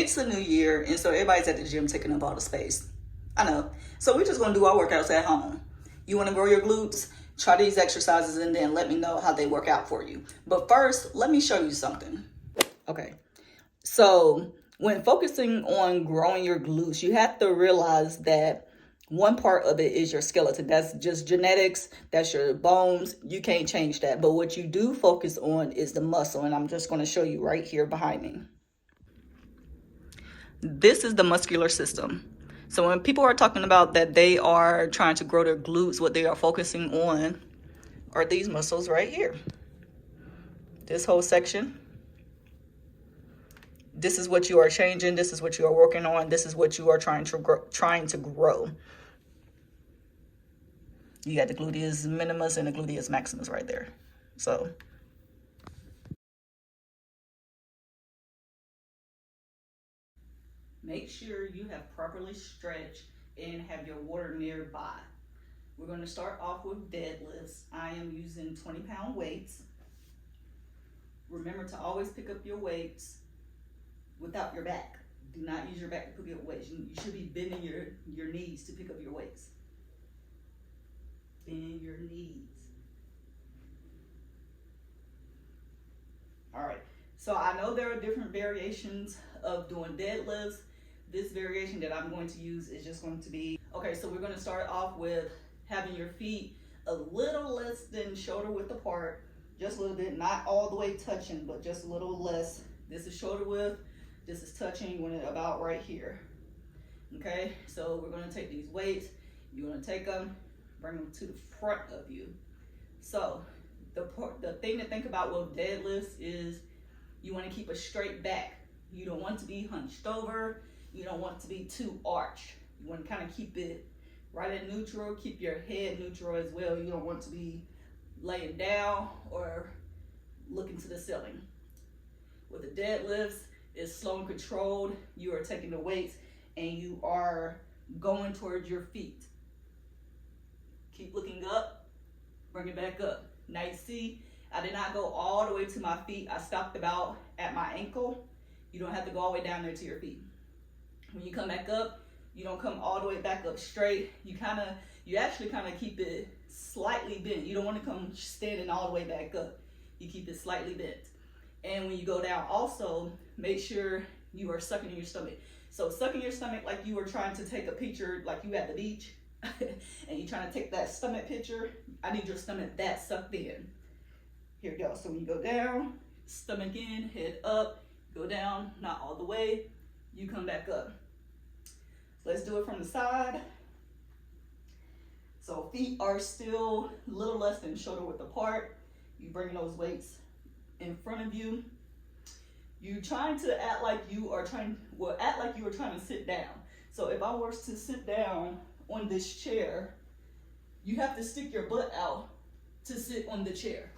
It's a new year, and so everybody's at the gym taking up all the space. I know. So we're just going to do our workouts at home. You want to grow your glutes? Try these exercises and then let me know how they work out for you. But first, let me show you something. Okay. So when focusing on growing your glutes, you have to realize that one part of it is your skeleton. That's just genetics. That's your bones. You can't change that. But what you do focus on is the muscle. And I'm just going to show you right here behind me. This is the muscular system. So when people are talking about that they are trying to grow their glutes, what they are focusing on are these muscles right here. This whole section. This is what you are changing. This is what you are working on. This is what you are trying to grow. You got the gluteus minimus and the gluteus maximus right there. So make sure you have properly stretched and have your water nearby. We're going to start off with deadlifts. I am using 20-pound weights. Remember to always pick up your weights without your back. Do not use your back to pick up weights. You should be bending your knees to pick up your weights. Bend your knees. All right. So I know there are different variations of doing deadlifts. This variation that I'm going to use is just going to be, okay, so we're going to start off with having your feet a little less than shoulder width apart, just a little bit, not all the way touching, but just a little less. This is shoulder width, this is touching, you want it about right here. Okay, so we're going to take these weights, you're going to take them, bring them to the front of you. So the thing to think about with deadlifts is you want to keep a straight back. You don't want to be hunched over. You don't want to be too arched. You want to kind of keep it right at neutral. Keep your head neutral as well. You don't want to be laying down or looking to the ceiling. With the deadlifts, it's slow and controlled. You are taking the weights and you are going towards your feet. Keep looking up, bring it back up. Now you see, I did not go all the way to my feet. I stopped about at my ankle. You don't have to go all the way down there to your feet. When you come back up, you don't come all the way back up straight. You actually kind of keep it slightly bent. You don't want to come standing all the way back up. You keep it slightly bent. And when you go down also, make sure you are sucking in your stomach. So sucking your stomach like you were trying to take a picture, like you at the beach, and you're trying to take that stomach picture. I need your stomach that sucked in. Here we go. So when you go down, stomach in, head up, go down, not all the way, you come back up. Let's do it from the side. So feet are still a little less than shoulder width apart. You bring those weights in front of you. You trying to act like you were trying to sit down. So if I were to sit down on this chair, you have to stick your butt out to sit on the chair.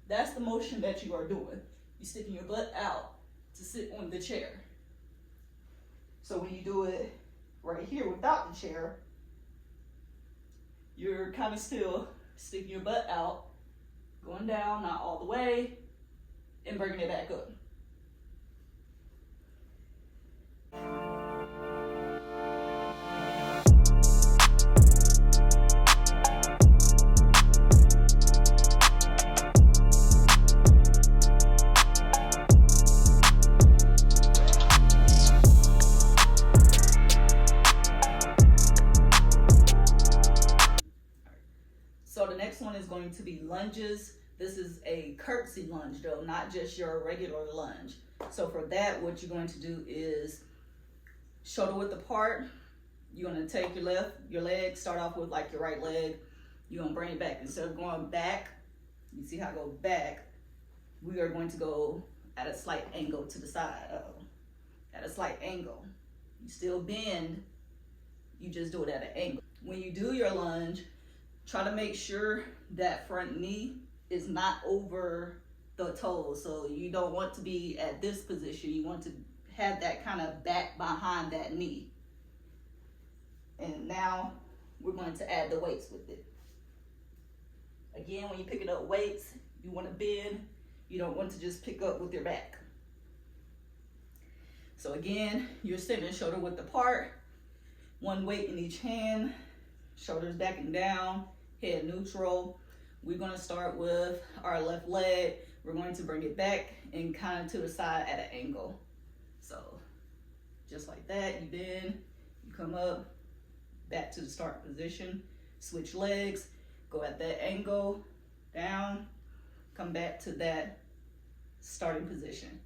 That's the motion that you are doing. You're sticking your butt out to sit on the chair. So when you do it right here without the chair, you're kind of still sticking your butt out, going down, not all the way, and bringing it back up. Going to be lunges. This is a curtsy lunge though, not just your regular lunge. So for that, what you're going to do is shoulder width apart. You're going to take your leg, start off with like your right leg. You're going to bring it back. Instead of going back, you see how I go back, we are going to go at a slight angle to the side. At a slight angle. You still bend, you just do it at an angle. When you do your lunge, try to make sure that front knee is not over the toes. So you don't want to be at this position. You want to have that kind of back behind that knee. And now we're going to add the weights with it. Again, when you're picking up weights, you want to bend. You don't want to just pick up with your back. So again, you're sitting shoulder width apart, one weight in each hand, shoulders back and down, head neutral. We're going to start with our left leg. We're going to bring it back and kind of to the side at an angle. So just like that, you bend, you come up, back to the start position, switch legs, go at that angle, down, come back to that starting position.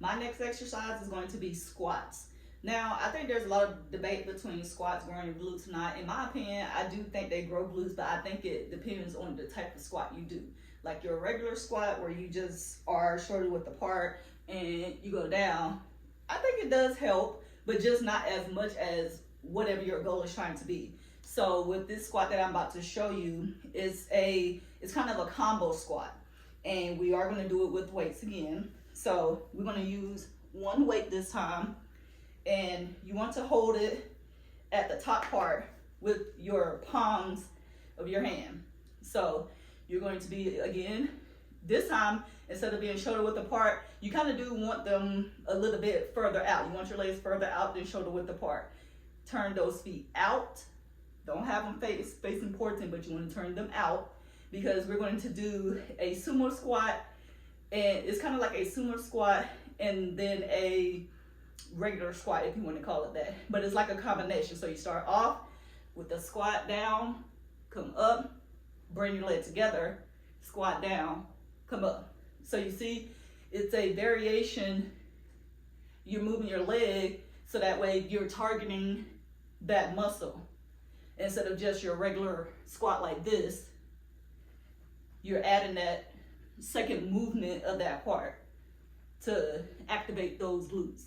My next exercise is going to be squats. Now, I think there's a lot of debate between squats growing your glutes or not. In my opinion, I do think they grow glutes, but I think it depends on the type of squat you do. Like your regular squat where you just are shoulder width apart and you go down, I think it does help, but just not as much as whatever your goal is trying to be. So with this squat that I'm about to show you, it's kind of a combo squat. And we are going to do it with weights again. So we're going to use one weight this time, and you want to hold it at the top part with your palms of your hand. So you're going to be, again, this time, instead of being shoulder width apart, you kind of do want them a little bit further out. You want your legs further out than shoulder width apart. Turn those feet out. Don't have them facing towards, but you want to turn them out, because we're going to do a sumo squat. And it's kind of like a sumo squat and then a regular squat, if you want to call it that. But it's like a combination. So you start off with the squat down, come up, bring your legs together, squat down, come up. So you see, it's a variation. You're moving your leg so that way you're targeting that muscle. Instead of just your regular squat like this, you're adding that second movement of that part to activate those glutes.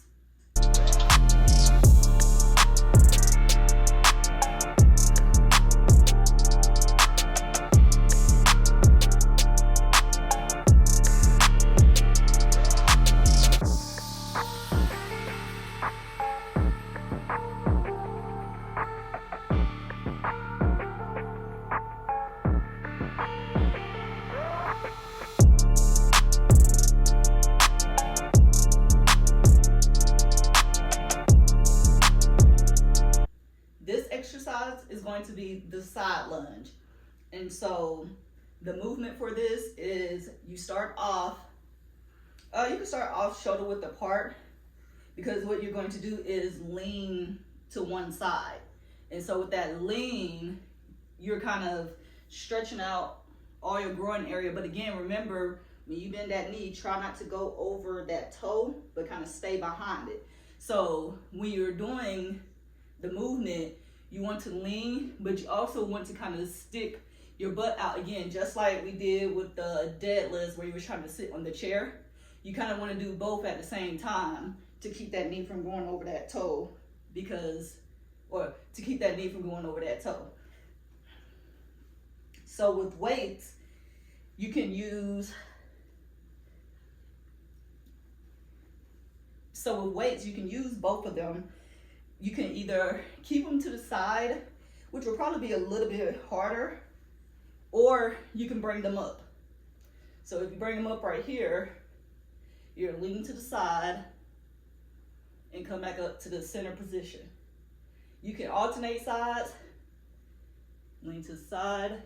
Is going to be the side lunge. And so the movement for this is you start off, you can start off shoulder width apart, because what you're going to do is lean to one side. And so with that lean, you're kind of stretching out all your groin area. But again, remember, when you bend that knee, try not to go over that toe, but kind of stay behind it. So when you're doing the movement, you want to lean, but you also want to kind of stick your butt out again, just like we did with the deadlifts where you were trying to sit on the chair. You kind of want to do both at the same time to keep that knee from going over that toe, to keep that knee from going over that toe. So with weights, you can use, both of them. You can either keep them to the side, which will probably be a little bit harder, or you can bring them up. So if you bring them up right here, you're leaning to the side and come back up to the center position. You can alternate sides, lean to the side,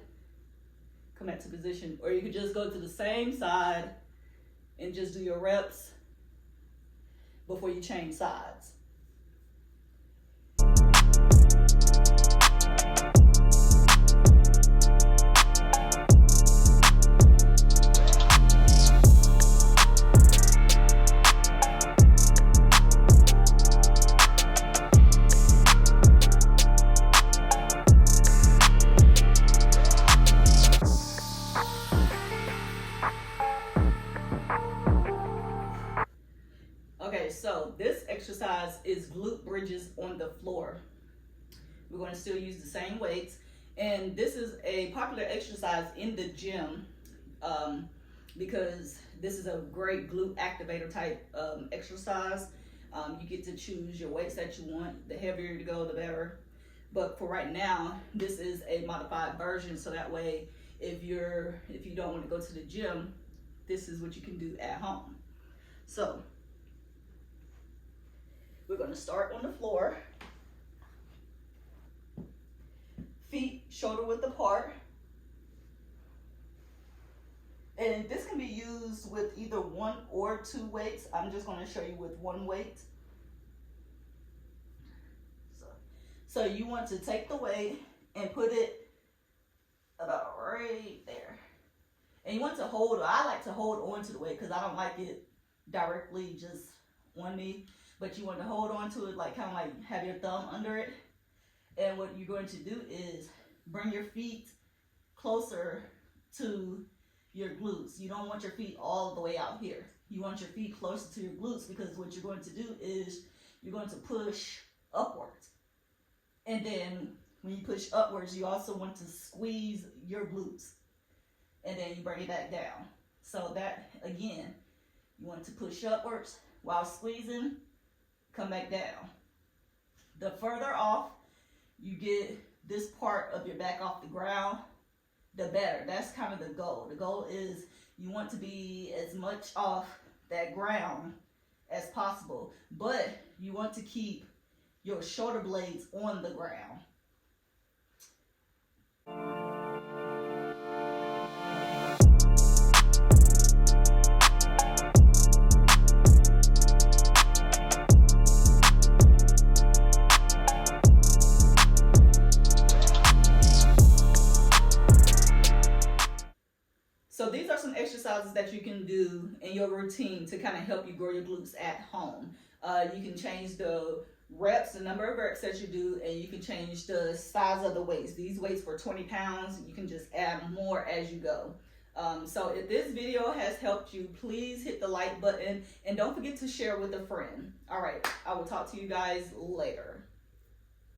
come back to position, or you could just go to the same side and just do your reps before you change sides. exercise is glute bridges on the floor. We're going to still use the same weights, and this is a popular exercise in the gym because this is a great glute activator type exercise. You get to choose your weights that you want. The heavier you go, the better. But for right now, this is a modified version, so that way if you don't want to go to the gym, this is what you can do at home. So we're going to start on the floor. Feet shoulder width apart. And this can be used with either 1 or 2 weights. I'm just going to show you with 1 weight. So you want to take the weight and put it about right there. And you want to hold, I like to hold on to the weight because I don't like it directly just on me. But you want to hold on to it, like kind of like have your thumb under it. And what you're going to do is bring your feet closer to your glutes. You don't want your feet all the way out here. You want your feet closer to your glutes, because what you're going to do is you're going to push upwards. And then when you push upwards, you also want to squeeze your glutes. And then you bring it back down. So that, again, you want to push upwards while squeezing, come back down. The further off you get this part of your back off the ground, the better. That's kind of the goal. The goal is you want to be as much off that ground as possible, but you want to keep your shoulder blades on the ground. So these are some exercises that you can do in your routine to kind of help you grow your glutes at home. You can change the reps, the number of reps that you do, and you can change the size of the weights. These weights for 20 pounds, you can just add more as you go. So if this video has helped you, please hit the like button and don't forget to share with a friend. All right, I will talk to you guys later.